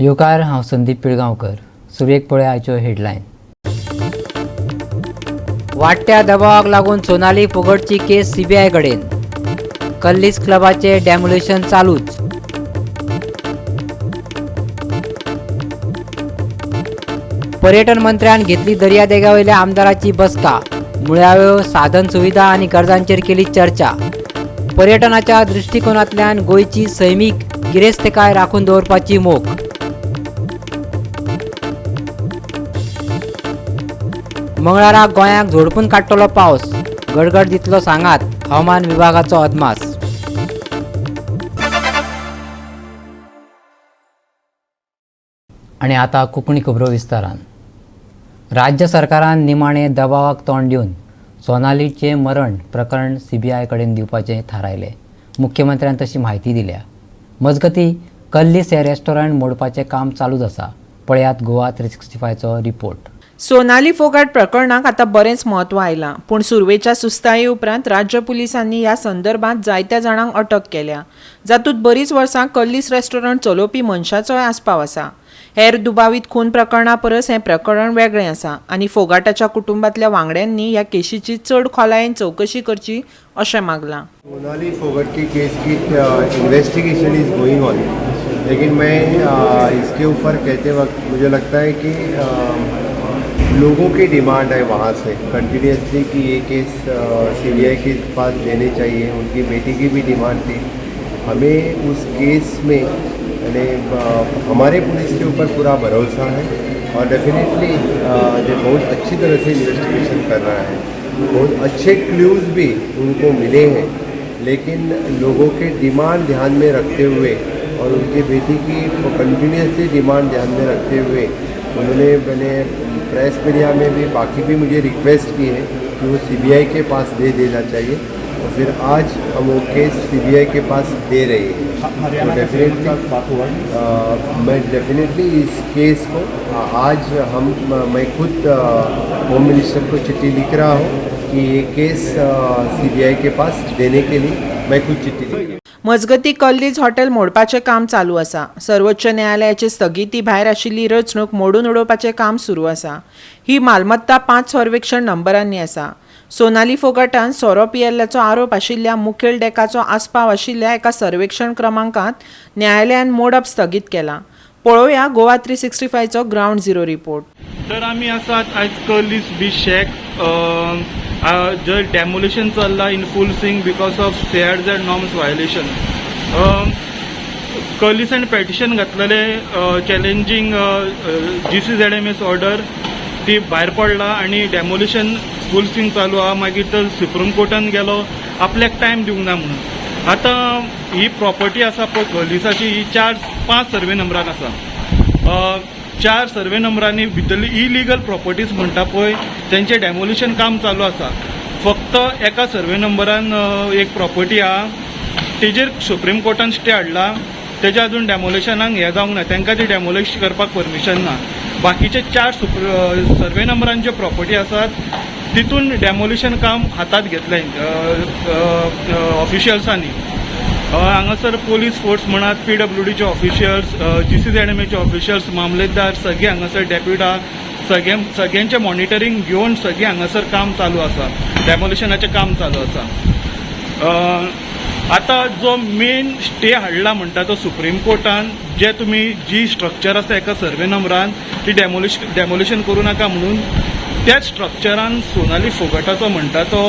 योकार हांव संदीप पिळगांवकर. सुरवेक पळय आयच्यो हेडलायन. वाडट्या दबावाक लागून सोनाली फोगटची केस सीबीआय कडेन. कल्लीस क्लबाचे डेमोलेशन चालूच. पर्यटन मंत्र्यान घेतली दर्यादेगावयल्या आमदाराची बसका. मुळाव्यो साधन सुविधा आनी गरजांचेर केली चर्चा. पर्यटनाच्या दृष्टिकोनांतल्यान गोंयची सैमीक गिरेस्तकाय राखून दवरपाची मोख. मंगळारा गोंयाक झोडपून काडटलो पावस. गडगड दितलो सांगात हवामान विभागाचो अदमास. आनी आतां कोंकणी खबरो विस्तारान. राज्य सरकारान निमाणे दबावाक तोंड दिवन सोनालीचें मरण प्रकरण सीबीआय कडेन दिवपाचें थारायलें. मुख्यमंत्र्यान तशी म्हायती दिल्या. मजगतीं कल्लीस हे रेस्टॉरंट मोडपाचें काम चालूच आसा. पळयात गोवा 365 चो रिपोर्ट. सोनाली फोगाट प्रकरणाक आता बरेंच म्हत्व आयलां, पूण सुरवेच्या सुस्ताये उपरांत राज्य पुलिसांनी ह्या संदर्भात जायत्या जाणांक अटक केल्या. जातूंत बरीच वर्सां कल्लीस रेस्टॉरंट चलोवपी मनशाचोय आस्पाव आसा. हेर दुबावीत खून प्रकरणा परस हें प्रकरण वेगळें आसा आनी फोगाटाच्या कुटुंबातल्या वांगड्यांनी ह्या केशीची चड खोलायेन चवकशी करची अशें मागलां. सोनाली फोगाट की केस की इन्वेस्टिगेशन इज गोइंग ऑन, लेकिन मैं इसके ऊपर कहते वक्त मुझे लगता है कि लोगों की डिमांड है वहाँ से कंटिन्यूसली कि ये केस सीबीआई के पास लेने चाहिए. उनकी बेटी की भी डिमांड थी. हमें उस केस में यानी हमारे पुलिस के ऊपर पूरा भरोसा है और डेफिनेटली जो बहुत अच्छी तरह से इन्वेस्टिगेशन कर रहा है. बहुत अच्छे क्लूज़ भी उनको मिले हैं, लेकिन लोगों के डिमांड ध्यान में रखते हुए और उनकी बेटी की कंटिन्यूसली डिमांड ध्यान में रखते हुए उन्होंने मैंने प्रेस मीडिया में भी बाकी भी मुझे रिक्वेस्ट की है कि वो सीबीआई के पास दे देना चाहिए और फिर आज हम वो केस सीबीआई के पास दे रहे हैं. तो मैं डेफिनेटली इस केस को आज मैं खुद होम मिनिस्टर को चिट्ठी लिख रहा हूँ कि ये केस सीबीआई के पास देने के लिए मैं खुद चिट्ठी लिख. मजगतीं कल्लीज हॉटेल मोडपाचें काम चालू आसा. सर्वोच्च न्यायालयाची स्थगिती भायर आशिल्ली रचणूक मोडून उडोवपाचें काम सुरू आसा. ही मालमत्ता 5 सर्वेक्षण नंबरांनी आसा. सोनाली फोगाटान सोरो पियेल्ल्याचो आरोप आशिल्ल्या मुखेल डेकाचो आस्पाव आशिल्ल्या एका सर्वेक्षण क्रमांकात न्यायालयान मोडप स्थगीत केला. पळोवया गोवा 365 चो ग्राउंड झिरो रिपोर्ट. तर आमी आसात आयज कल्लीस बीच शेक जर डेमोलिशन चल्ला in full swing because of CRZ norms violation. कल्लीसान पेटिशन घातलेले चॅलेंजींग GCZMS ऑर्डर ती भायर पडला आणि डेमोलिशन फूल स्विंग चालू आहा. मागीर तर सुप्रीम कोर्टान गेलो आपल्याक टायम दिवंक ना म्हणून. आतां ही प्रॉपर्टी आसा पळय कल्लीसाची ही 4-5 सर्वे नंबरान आसा. 4 सर्वे नंबरांनी भितरली इलिगल प्रॉपर्टीज म्हणटा पळय तेंचें डेमोलिशन काम चालू आसा. फक्त एका सर्वे नंबरान एक प्रॉपर्टी आहा तेजेर सुप्रीम कोर्टान स्टे हाडला. तेज्या अजून डेमोलिशनाक हें जावंक ना, तांकां ती डेमोलिश करपाक परमिशन ना. बाकीचे 4 सर्वे नंबरान ज्यो प्रॉपर्टी आसात तितून डेमोलिशन काम हातात घेतलें ऑफिशियल्सांनी. हांगासर पोलीस फोर्स म्हणात, PWDचे ऑफिशियल्स, GCZMAचे ऑफिशियल्स, मामलेदार सगळे हांगासर डेप्यूट आहा. सगळ्यांचे मॉनिटरींग घेवन सगळे हांगासर काम चालू आसा. डेमोलिशनाचें काम चालू आसा. आता जो मेन स्टे हाडला म्हणटा तो सुप्रीम कोर्टान, जे तुमी जी स्ट्रक्चर आसा एका सर्वे नंबरान ती डेमोलिशन करूं नाका म्हणून, त्याच स्ट्रक्चरान सोनाली फोगाटाचो म्हणटा तो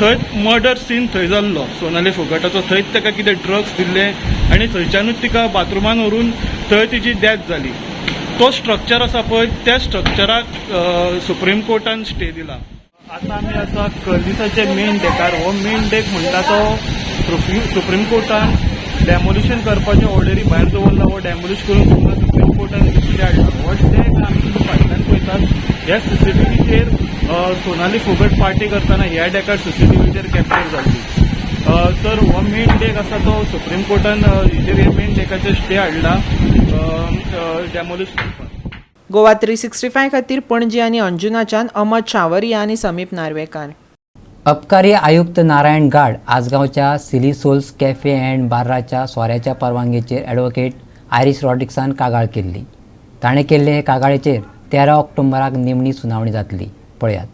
थंय मर्डर सीन थंय जाल्लो सोनाली फोगाटाचो. थंयच ताका कितें ड्रग्स दिल्ले आनी थंयच्यानूच तिका बाथरुमान व्हरून थंय तिची डेथ जाली. तो स्ट्रक्चर आसा पळय त्या स्ट्रक्चराक सुप्रीम कोर्टान स्टे दिला. आता आमी आसा कल्लीसाचे मेन डेकार. हो मेन डेक म्हणटा तो सुप्रीम कोर्टान डेमोलिशन करपाचे ऑर्डरी भायर दवरला. हो डेमोलिश करून सुप्रीम कोर्टान स्टे हाडला. हो डेक आमी फाटल्यान पळयतात. ह्या CCTVचेर सोनाली फोगाट पार्टी करतना ह्या डेकार CCTVचेर कॅप्चर जाल्ली. तर हो मेन डेक आसा तो सुप्रीम कोर्टान हे मेन डेकाचेर स्टे हाडला डेमोलिश करपाक. गोवा 365 खातीर पणजी आनी अंजुनाच्यान अमद शावरिया आनी समीप नार्वेकार. अबकारी आयुक्त नारायण गाड आसगांवच्या सिली सोल्स कॅफे अँड बाराच्या सोऱ्याच्या परवानगीचेर ॲडव्होकेट आयरिश रॉड्रिक्सान कागाळ केल्ली. ताणें केल्ले हे कागाळीचेर 13 ऑक्टोबराक निमणी सुनावणी जातली. पळयात.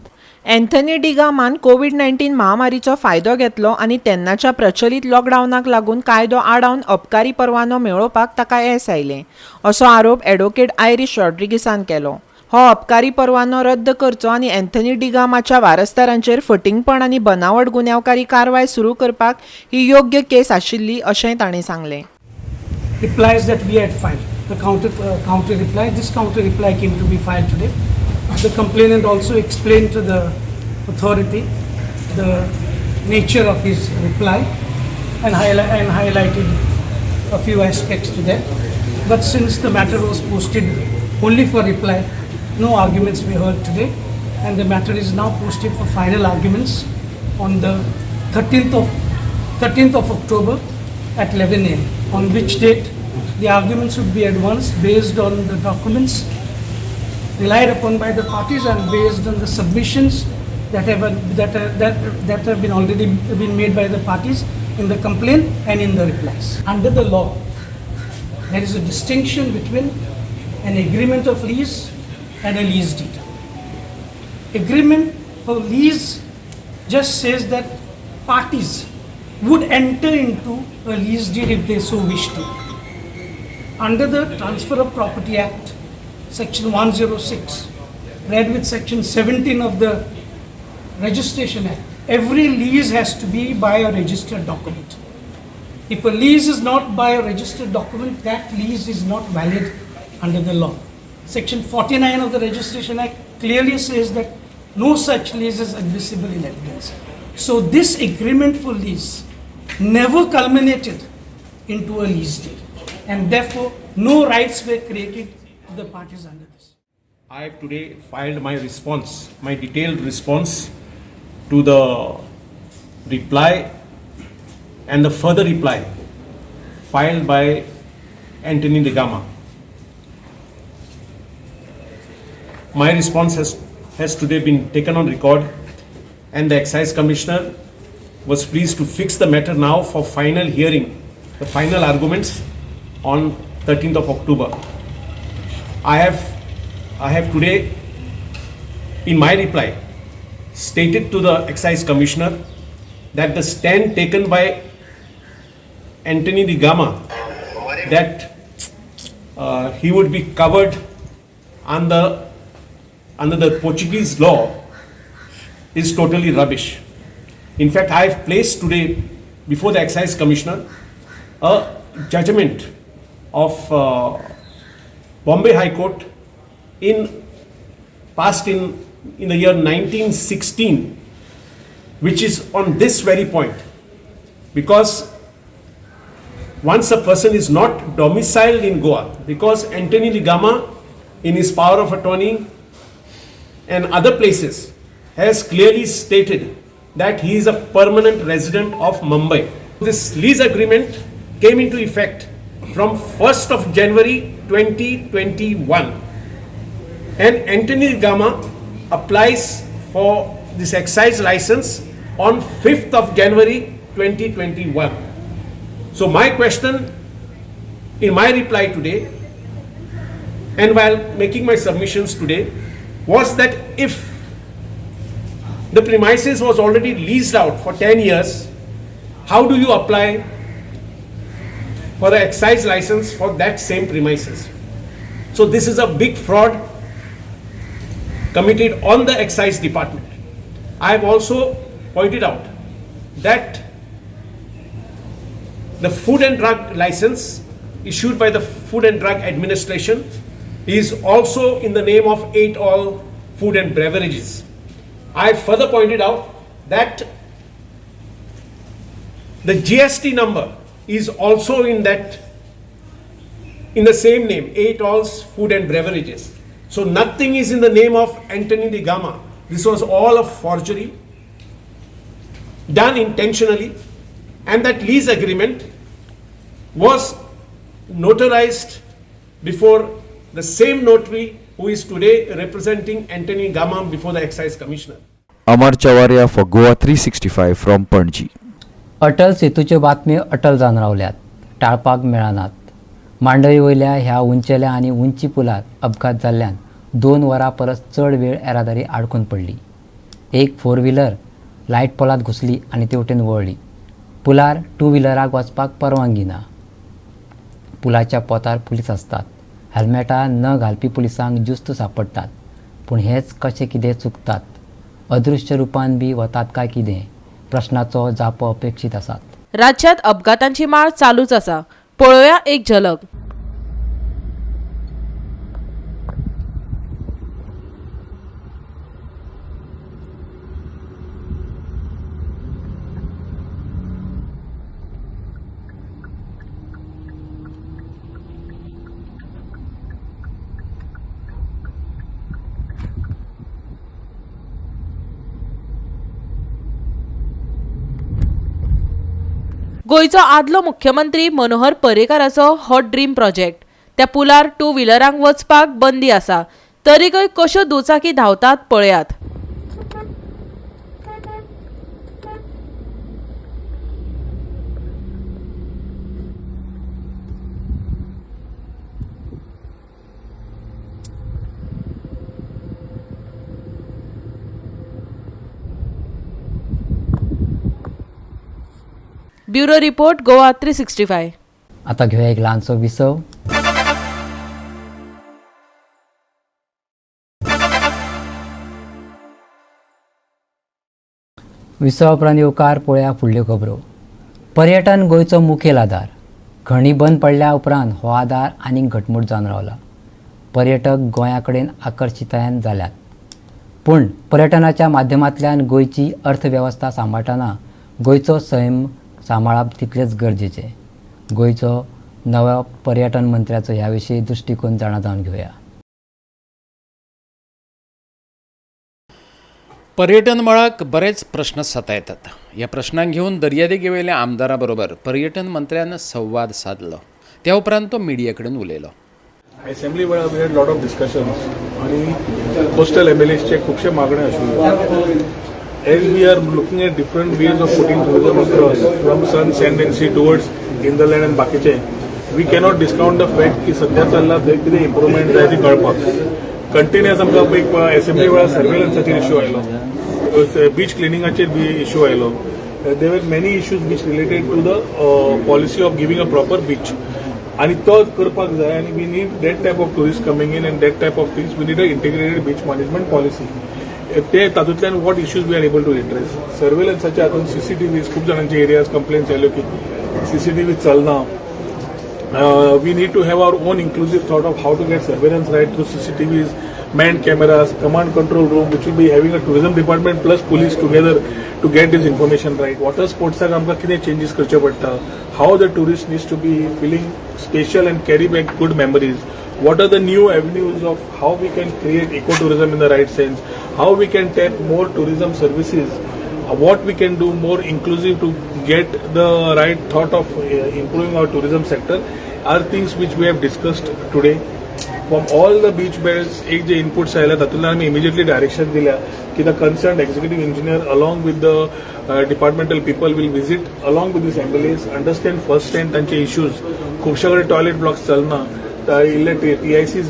एन्थनी डिगामान कोविड-19 महामारीचो फायदो घेतलो आनी तेन्नाच्या प्रचलित लॉकडावनाक लागून कायदो आडावन अबकारी परवानो मेळोवपाक ताका येस आयलें असो आरोप एडव्होकेट आयरिश रॉड्रिगीसान केलो. हो अबकारी परवानो रद्द करचो आनी एन्थनी डिगामाच्या वारसदारांचेर फटिंगपण आनी बनावट गुन्यांवकारी कारवाय सुरू करपाक ही योग्य केस आशिल्ली अशेंय ताणें सांगलें. Replies that we had filed, the counter reply, this counter reply came to be filed today. The complainant also explained to the authority the nature of his reply and highlighted a few aspects to that. But since the matter was posted only for reply, no arguments were heard today, and the matter is now posted for final arguments on the 13th of October at 11 a.m. on which date the arguments would be advanced based on the documents relied upon by the parties and based on the submissions that have been already been made by the parties in the complaint and in the replies. Under the law, there is a distinction between an agreement of lease and a lease deed. Agreement for lease just says that parties would enter into a lease deed if they so wish to. Under the Transfer of Property Act, Section 106, read with Section 17 of the Registration Act, every lease has to be by a registered document. If a lease is not by a registered document, that lease is not valid under the law. Section 49 of the Registration Act clearly says that no such lease is admissible in evidence. So this agreement for lease never culminated into a lease deed, and therefore no rights were created to the parties under this. I have today filed my response, my detailed response to the reply and the further reply filed by Anthony Digama. My response has today been taken on record, and the Excise Commissioner was pleased to fix the matter now for final hearing, the final arguments on 13th of October. I have today in my reply stated to the Excise Commissioner that the stand taken by Anthony Digama that he would be covered under the Portuguese law is totally rubbish. In fact, I have placed today before the Excise Commissioner a judgment of Bombay High Court passed in the year 1916, which is on this very point, because once a person is not domiciled in Goa, because Anthony Digama in his power of attorney and other places has clearly stated that he is a permanent resident of Mumbai. This lease agreement came into effect from 1st of January 2021, and Anthony Digama applies for this excise license on 5th of January 2021. So my question in my reply today and while making my submissions today was that if the premises was already leased out for 10 years, how do you apply for the excise license for that same premises? So this is a big fraud committed on the excise department. I have also pointed out that the food and drug license issued by the Food and Drug Administration is also in the name of 8 All Food and Beverages. I further pointed out that the GST number is also in the same name, 8 All's Food and Beverages. So nothing is in the name of Anthony Digama. This was all a forgery done intentionally, and that lease agreement was notarized before the same notary who is today representing Anthony Digama before the Excise Commissioner. Amar Chavaria for GOA365 from Panaji. Atal सेतूच्यो बातम्यो अटल जावन रावल्यात, टाळपाक मेळनात. मांडवी वयल्या ह्या उंचेल्या आनी उंची पुलात अपघात जाल्ल्यान 2 वरां परस चड वेळ येरादारी आडकून पडली. एक 4 व्हिलर लायट पोलात घुसली आनी तेवटेन वळली. पुलार 2 व्हिलराक वचपाक परवानगी ना. पुलाच्या पोतार पुलीस आसतात. हेल्मेटां न घालपी पुलिसांक ज्युस्त सांपडटात. पूण हेच कशें कितें चुकतात? अदृश्य रुपान बी वतात काय कितें? प्रश्नाचो जापो अपेक्षीत आसात. राज्यात अपघातांची माळ चालूच आसा. पळोवया एक झलक. गोयचो आदलो मुख्यमंत्री मनोहर पर्रीकाराचो हॉट ड्रीम प्रोजेक्ट. त्या पुलार 2 व्हिलरांक वचपाक बंदी आसा. तरीकय कश्यो दुचाकी धांवतात पळयात. Bureau report Goa 365. आता घेऊया एक ल्हानसो विसव. विसव उपरांत येवकार पळोवया फुडल्यो खबरो. पर्यटन गोंयचो मुखेल आधार. खणी बंद पडल्या उपरांत हो आधार आनीक घटमूट जावन रावला. पर्यटक गोंया कडेन आकर्शीतायन जाल्यात. पूण पर्यटनाच्या माध्यमांतल्यान गोंयची अर्थवेवस्था सांबाळटना गोंयचो सैम सांबाळप तितलेच गरजेचें. गोंयचो नव्या पर्यटन मंत्र्याचो ह्या विशीं दृश्टिकोन जाणून घेवया. पर्यटन मळाक बरेच प्रश्न सतायतात. ह्या प्रश्नांक घेवन दर्यादेगे वयल्या आमदारां बरोबर पर्यटन मंत्र्यान संवाद साधलो. त्या उपरांत तो मिडिया कडेन उलयलो. असेंब्ली वेळार we had lot of discussions आनी कोस्टल एमएलएसचे खुबशे मागण्यो आशिल्ल्यो. As we are looking at different ways of putting tourism across from sun, sand and sea towards hinterland and बाकीचे, we cannot discount the fact की सध्या चल्ला थंय कितें इम्प्रुवमेंट जाय ती कळपाक. कंटिन्युअस आमकां एक असेंब्ली वेळार सर्वेलन्साचेर इश्यू आयलो, बीच क्लिनिंगाचेर इश्यू आयलो. There were many issues which related to the policy of giving a proper beach. आणि तो करपाक जाय आनी we need that type of tourists coming in and that type of things. We need a integrated beach management policy. ते तातूंतल्यान what issues we are able to address. सर्वेलन्साच्या हातून CCTVs खूब जाणांचे एरियाज कंप्लेन्स आयल्यो की सीसीटीव्ही चलना. We need to have our own inclusive thought of how to get surveillance right through CCTVs, manned cameras, command control room which will be having a tourism department plus police together to get this information right. Water sports आमकां कितें changes करचे पडटा, how the tourist needs to be feeling special and carry back good memories. What are the new avenues of how we can create ecotourism in the right sense, how we can tap more tourism services, what we can do more inclusive to get the right thought of improving our tourism sector are things which we have discussed today. From all the beach belts, एक जे inputs आयला तातूंतल्यान आमी immediately direction दिल्या की the concerned executive engineer along with the departmental people will visit along with this MLAs, understand first hand तांचे issues. खुबशे कडेन टॉयलेट ब्लॉक्स चलना, इल्ले TICs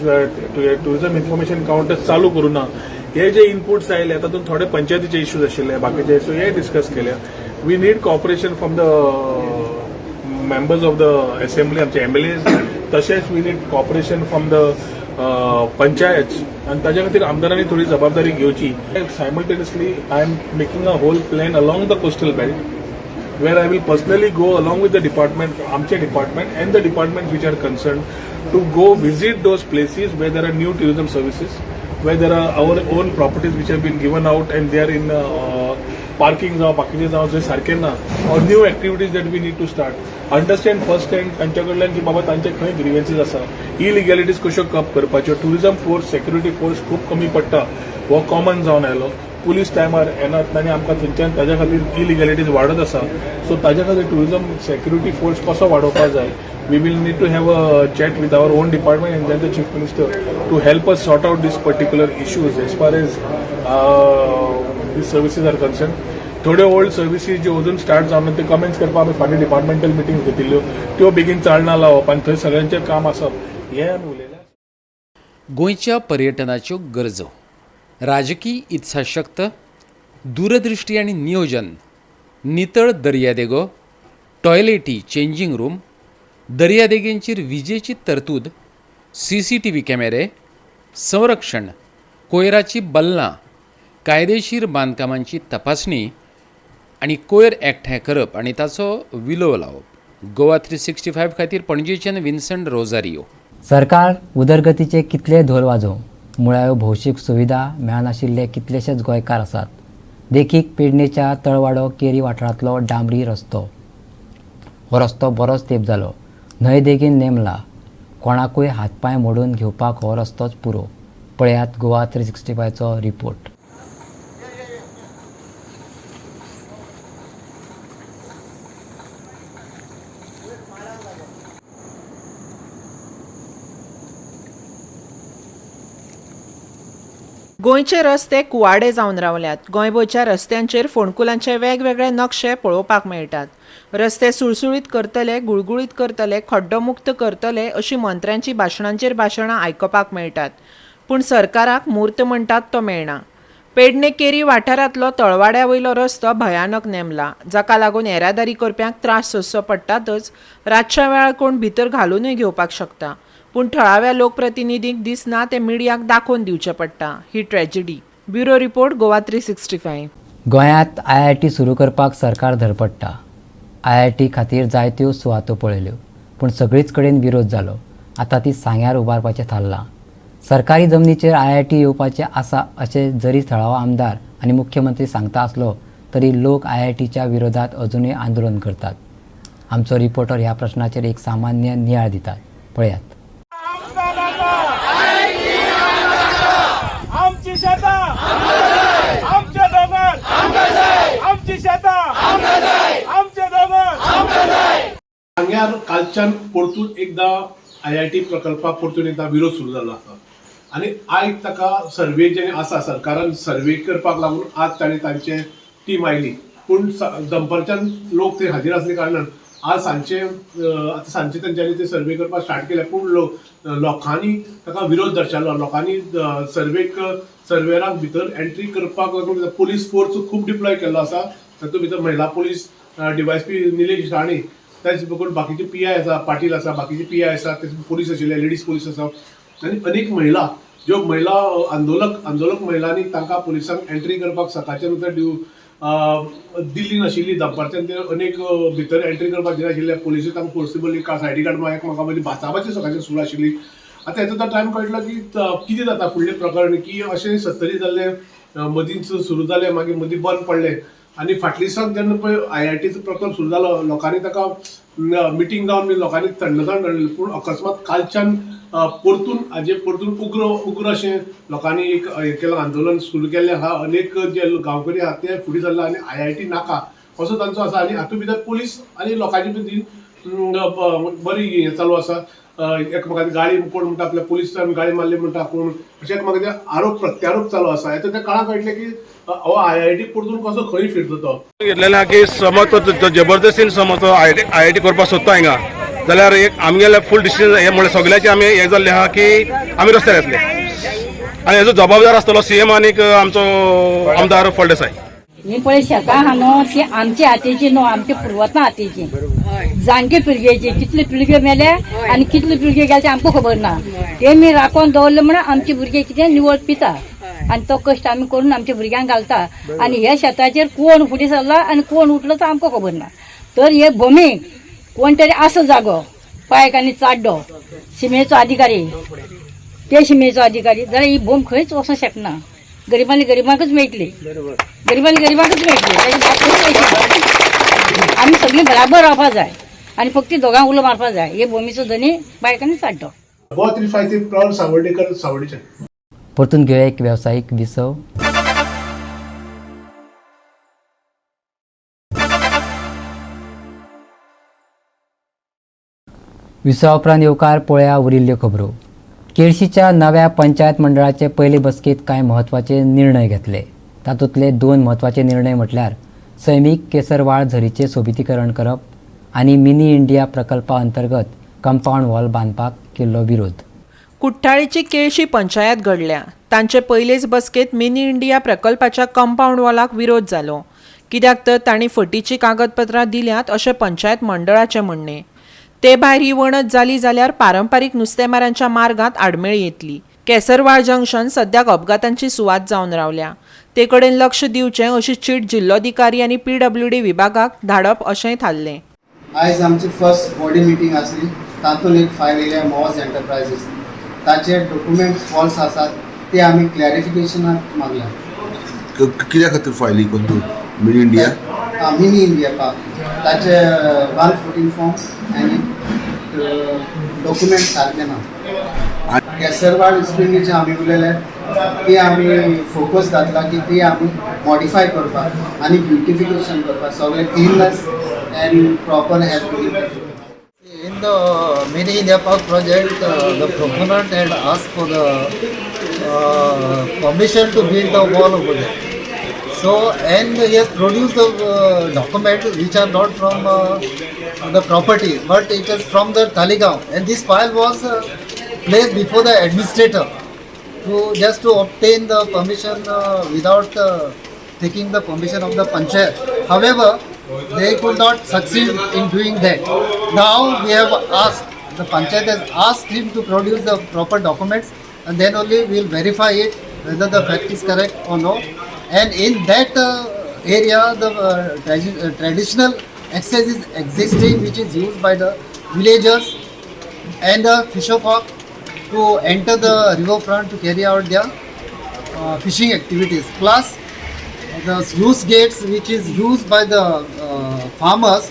टुरिझम इन्फॉर्मेशन काउंटर्स चालू करूं ना. हे जे इनपुट्स आयले तातूंत थोडे पंचायतीचे इश्यूज आशिल्ले बाकीचे, सो हे डिस्कस केले. We need cooperation from the members of the assembly, आमचे MLAs. तशेंच we need cooperation from the panchayat आनी ताज्या खातीर आमदारांनी थोडी जबाबदारी घेवची. Simultaneously I am making a whole plan along the coastal belt where I will personally go along with the department, Amche department and the departments which are concerned to go visit those places where there are new tourism services, where there are our own properties which have been given out and they are in parking जावं बाकीचे जावं जे सारखे ना, or new activities that we need to start. Understand first hand तांच्या कडल्यान की बाबा तांचे खंय ग्रीवेन्सीस आसा, इलिगॅलिटीज कश्यो कप करपाच्यो. टुरिझम फोर्स, सेक्युरिटी फोर्स खूब कमी पडटा, हो कॉमन जावन आयलो. पुलीस टायमार येनात आनी आमकां थंयच्यान ताज्या खातीर इलिगॅलिटीज वाडत आसा. सो ताज्या खातीर टुरिझम सेक्युरिटी फोर्स कसो वाडोवपाक जाय. We will need to have a chat with our own department and then the Chief Minister to help us sort out these particular issues as far as these services are concerned. थोड्यो old services ज्यो अजून start जावना ते comments करपाक आमी फाटीं departmental meeting घेतिल्ल्यो त्यो बेगीन चालना लावप आनी थंय सगळ्यांचें काम आसप हें आमी उलयलें. गोंयच्या पर्यटनाच्यो गरजो राजकी इत्साशक्त दूरदृष्टी आणि नियोजन नितळ दर्यादेगो टॉयलेटी चेंजिंग रूम दर्यादेगेंचेर विजेची तरतूद CCTV कॅमेरे संरक्षण कोयराची बल्लां कायदेशीर बांदकामांची तपासणी आणि कोयर एकठांय करप आणि ताचो विलो लावप. गोवा 365 खातीर पणजेच्यान विन्संट रोजारियो. सरकार उदरगतीचे कितले धोल वाजोव मुळाव्यो भौशीक सुविधा मेळनाशिल्ले कितलेशेच गोंयकार आसात. देखीक पेडणेच्या तळवाडो केरी वाठारांतलो डांबरी रस्तो हो रस्तो बरोच तेंप जालो. न्हंय देगीन नेमला. कोणाकूय हातपांय मोडून घेवपाक हो रस्तोच पुरो. पळयात गोवा 365 चो रिपोर्ट. गोंयचे रस्ते कुवाडे जावन रावल्यात. गोंयभरच्या रस्त्यांचेर फोंडकुलांचे वेगवेगळे नक्षे पळोवपाक मेळटात. रस्ते सुळसुळीत करतले, गुळगुळीत करतले, खड्डो मुक्त करतले अशी मंत्र्यांची भाशणांचेर भाशणां आयकपाक मेळटात. पूण सरकाराक मूर्त म्हणटात तो मेळना. पेडणे केरी वाठारांतलो तळवाड्या वयलो रस्तो भयानक नेमला, जाका लागून येरादारी करप्यांक त्रास सोंसचो पडटातच रातच्या वेळार कोण भितर घालूनय घेवपाक शकता. पूण थळाव्या लोकप्रतिनिधींक दिसना ते मिडियाक दाखोवन दिवचें पडटा. ही ट्रॅजेडी. Bureau report Goa 365. गोंयांत IIT सुरू करपाक सरकार धडपडटा. IIT खातीर जायत्यो सुवातो पळयल्यो पूण सगळीच कडेन विरोध जालो. आतां ती सांग्यार उबारपाचें थारलां. सरकारी जमनीचेर IIT येवपाचें आसा अशें जरी थळावो आमदार आनी मुख्यमंत्री सांगता आसलो तरी लोक IITच्या विरोधात अजूनय आंदोलन करतात. आमचो रिपोर्टर ह्या प्रश्नाचेर एक सामान्य नियाळ दितात. पळयात. आमची शेतां आमचे दोंगर आमची शेतां आमचे दोंगर. सांग्यार कालच्यान परतून एकदा IIT प्रकल्पाक परतून एकदा विरोध सुरू जालो आसा आनी आयज ताका सर्वे जे आसा सरकारान सर्वे करपाक लागून आज तांचे टीम आयली पूण दनपारच्यान लोक ते हाजीर आसले कारणान आज सांचे तेंच्यांनी ते सर्वे करपाक स्टार्ट केले पूण लोकांनी ताका विरोध दर्शायलो. लोकांनी सर्वेराक भितर एंट्री करपाक लागून पुलीस फोर्स खूब डिप्लॉय केल्लो आसा. तातूंत भितर महिला पुलीस DYSP निलेश राणे त्याच बरोबर बाकीचे PI आसा पाटील आसा बाकीचे PI आसा ते पुलीस आशिल्ले लेडीज पुलीस आसा आनी अनेक महिला ज्यो महिला आंदोलक महिलांनी तांकां पुलिसांक एंट्री करपाक सकाळच्या नंतर दिल्ली नाशिल्ली. दनपारच्यान ते अनेक भितर एंट्री करपाक दिनाशिल्ले. पुलिस तांकां फोर्सिबली सायडी काडपाक एकामेका मदीं बाचाबाची सकाळची सुरू आशिल्ली. आतां हेचो टायम कळटलो की कितें जाता फुडलें प्रकरण की अशें 70 जाल्ले मदींच सुरू जालें मागीर मदीं बंद पडलें आनी फाटल्या दिसाक जेन्ना पळय IITचो प्रकल्प सुरू जालो लोकांनी ताका मिटींग जावन लोकांनी थंडसाण घडली पूण अकस्मात कालच्यान परतून उग्र अशें लोकांनी एक हें केलें आंदोलन सुरू केल्लें आहा. अनेक जे गांवकरी आहा ते फुडें सरला आनी IIT नाका असो तांचो आसा आनी हातूंत भितर पुलीस आनी लोकांचे मदीं बरी हें चालू आसा. एकमेकाची गाडी कोण म्हणटा आपल्या पुलिसांन गाडी मारली म्हणटा कोण अशें एकमेकाचे आरोप प्रत्यारोप चालू आसा. हेतून त्या काळाक कळटलें की हो IIT परतून कसो खंय फिरतो तो घेतलेले आहा की समज तो जबरदस्तीन समज तो IIT करपाक सोदता हिंगा जाल्यार एक आमगेले फूल डिसिजन हे म्हणल्यार सगळ्याचे आमी हे जाल्ले आहा की आमी रस्त्यार येतले आनी हेजो जबाबदार आसतलो CM आनीक आमचो आमदार फळदेसाय. ही पळय शेतां आहा न्हू ती आमच्या हातीची न्हू आमच्या पुर्वतां हातीची जाणटे पिळगेची कितले पिळगे मेले आनी कितले पिळगे गेले ते आमकां खबर ना. ते मी राखोवन दवरले म्हणून आमचे भुरगे कितें निवळ पिता आनी तो कश्ट आमी करून आमच्या भुरग्यांक घालता आनी ह्या शेताचेर कोण फुडें सरला आनी कोण उठलो तो आमकां खबर ना. तर हे भूमीक कोण तरी आसा जागो पायक आनी चाड्डो शिमेचो अधिकारी ते शिमेचो अधिकारी जाल्यार ही भूम खंयच वचूंक शकना. गरिबांकच मेळटली गरिबांकच मेळटली. आमी सगळीं बराबर रावपा जाय आनी फक्त दोगांक उलो मारपा जाय. हे भुमीचो धनी बायक आनी चाड्डो. गोवा 365 प्रौढ सावर्डेकर सावर्डेचे. परतून घेऊया एक व्यावसायिक विसव. विसवा उपरांत येवकार पळया उरिल्ल्यो खबरो. केळशीच्या नव्या पंचायत मंडळाचे पयले बसकेंत कांय म्हत्वाचे निर्णय घेतले. तातूंतले 2 म्हत्वाचे निर्णय म्हटल्यार सैमीक केसरवाळ झरीचे सोबितीकरण करप आनी मिनी इंडिया प्रकल्पा अंतर्गत कंपाऊंड वॉल बांदपाक केल्लो विरोध. कुट्टाळीची केळशी पंचायत घडल्या. तांचे पयलेच बसकेत मिनी इंडिया प्रकल्पाच्या कंपाऊंड वॉलाक विरोध जालो. कित्याक तर तांणी फटीची कागदपत्रां दिल्यात अशें पंचायत मंडळाचें म्हणणें. ते भायर ही वणत जाली जाल्यार पारंपारीक नुस्तेमारांच्या मार्गात आडमेळी येतली. केसरवाळ जंक्शन सद्याक अपघातांची सुवात जावन रावल्या. ते कडेन लक्ष दिवचें अशी चीट जिल्लोधिकारी आनी PWD विभागाक धाडप अशेंय थारलें. आयज आमची फर्स्ट बॉडी मिटींग आसली. तातूंत एक फायल येयल्या मॉज एंटरप्रायजीस. ताचे डॉक्युमेंट्स फॉल्स आसात ते आमी क्लॅरिफिकेशनाक मागल्या. कित्या खातीर फायली कोण मिनी इंडिया मिनी इंडिया ताचे 114 फॉर्म आनी डॉक्युमेंट सारके ना. केसरवाळ स्प्रिंगेचे आमी उलयले ती आमी फोकस घातला की ती आमी मॉडिफाय करपाक आनी ब्युटिफिकेशन करपाक सगळे cleanness end proper health. In the Mini India Park project, the proponent had asked for the permission to build the wall over there. So, and he has produced the documents which are not from the property, but it is from the Taligaon. And this file was placed before the administrator just to obtain the permission without taking the permission of the panchayat. However, they could not succeed in doing that. Now we have asked, the panchayat has asked him to produce the proper documents, and then only we will verify it whether the fact is correct or no. And in that area, the traditional access is existing, which is used by the villagers and the fisherfolk to enter the riverfront to carry out their fishing activities. Plus, the sluice gates which is used by the farmers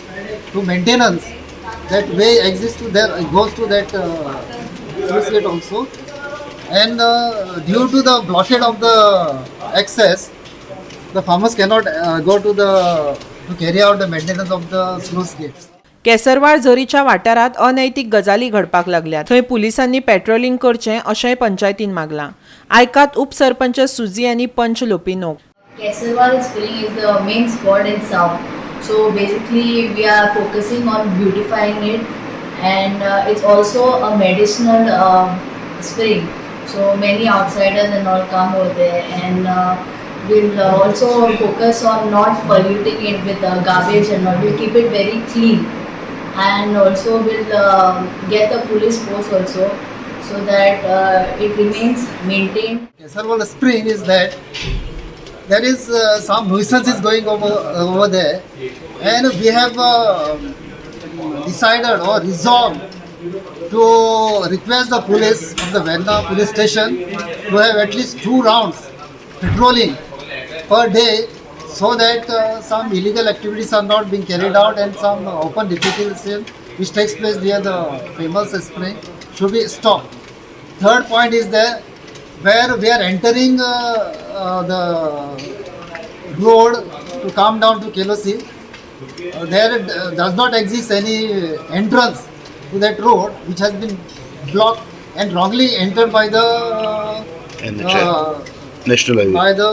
to maintenance, that way exists to there, it goes to that sluice gate also. And due to the blockade of the access, the farmers cannot go to carry out the maintenance of the sluice gates. केसरवाळ झरीच्या वाठारात अनैतिक गजाली घडपाक लागल्यात. थंय पुलिसांनी patrolling करचें अशेंय पंचायतीन मागलां. आयकात उपसरपंच सुजी आनी पंच लोपिनो. Keserwal spring is the main spot in south, so basically we are focusing on beautifying it, and it's also a medicinal spring, so many outsiders and all come over there, and we'll also focus on not polluting it with garbage and all. We'll keep it very clean, and also we'll get the police force also, so that it remains maintained. Keserwal spring is that there is some nuisance is going over there, and we have decided or resolved to request the police of the Venna police station to have at least 2 rounds patrolling per day, so that some illegal activities are not being carried out, and some open defecation which takes place near the famous spring should be stopped. Third point is there, where we are entering the road to come down to Kelosi. There does not exist any entrance to that road, which has been blocked and wrongly entered by the national highway. by the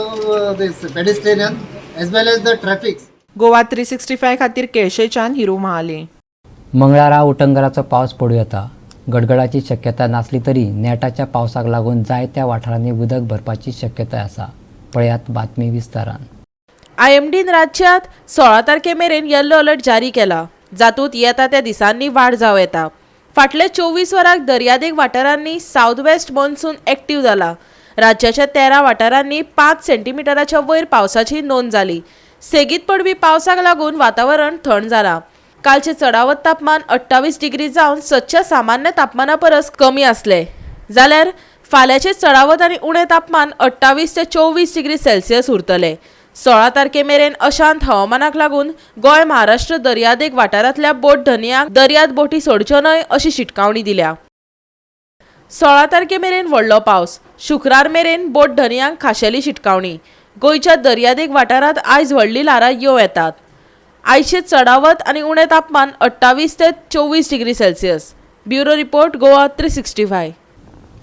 this pedestrian as well as the traffic. Goa 365 खातीर केळशेच्यान हिरू महाले. मंगळारा उटंगराचो पावस पडूं येता. गडगडाची शक्यता नासली तरी नेटाच्या पावसाक लागून जायत्या वाठारांनी उदक भरपाची शक्यताय आसा. पळयात बातमी विस्तारान. IMDन राज्यात 16 तारखे मेरेन येल्लो अलर्ट जारी केला. जातूंत येता त्या दिसांनी वाड जाव येता. फाटले 24 वरांक दर्यादेग वाठारांनी साउथ वेस्ट मॉन्सून एक्टिव्ह जाला. राज्याच्या 13 वाठारांनी 5 सेंटीमीटराच्या वयर पावसाची नोंद जाली. सेगीत पडपी पावसाक लागून वातावरण थंड जाला. कालचे चडावत तापमान 28 डिग्री जावन सदच्या सामान्य तापमाना परस कमी असले. जाल्यार फाल्यांचे चडावत आनी उणें तापमान 28 ते 24 डिग्री सेल्सियस उरतले. 16 तारखे मेरेन अशांत हवामानाक लागून गोंय महाराष्ट्र दर्यादेग वाठारांतल्या बोट धन्यांक दर्यांत बोटी सोडच्यो न्हय अशी शिटकावणी दिल्या. 16 तारखे मेरेन व्हडलो पावस. शुक्रार मेरेन बोट धन्यांक खाशेली शिटकावणी. गोंयच्या दर्यादेग वाठारांत आयज व्हडली ल्हारां येवं येतात. आयचे चडावत आनी उणें तापमान 28 ते 24 degree Celsius. Bureau report Goa 365.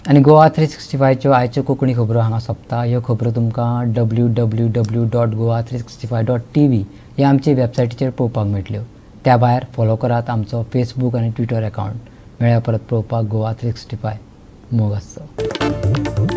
आनी गोवा 365च्यो आयच्यो कोंकणी खबरो हांगा सोंपता. ह्यो खबरो तुमकां www.goa365.tv हे आमचे वेबसायटीचेर पळोवपाक मेळटल्यो. त्या भायर फॉलो करात आमचो फेसबूक आनी ट्विटर अकावंट. मेळ्या परत पळोवपाक गोवा 365. मोग आसचो.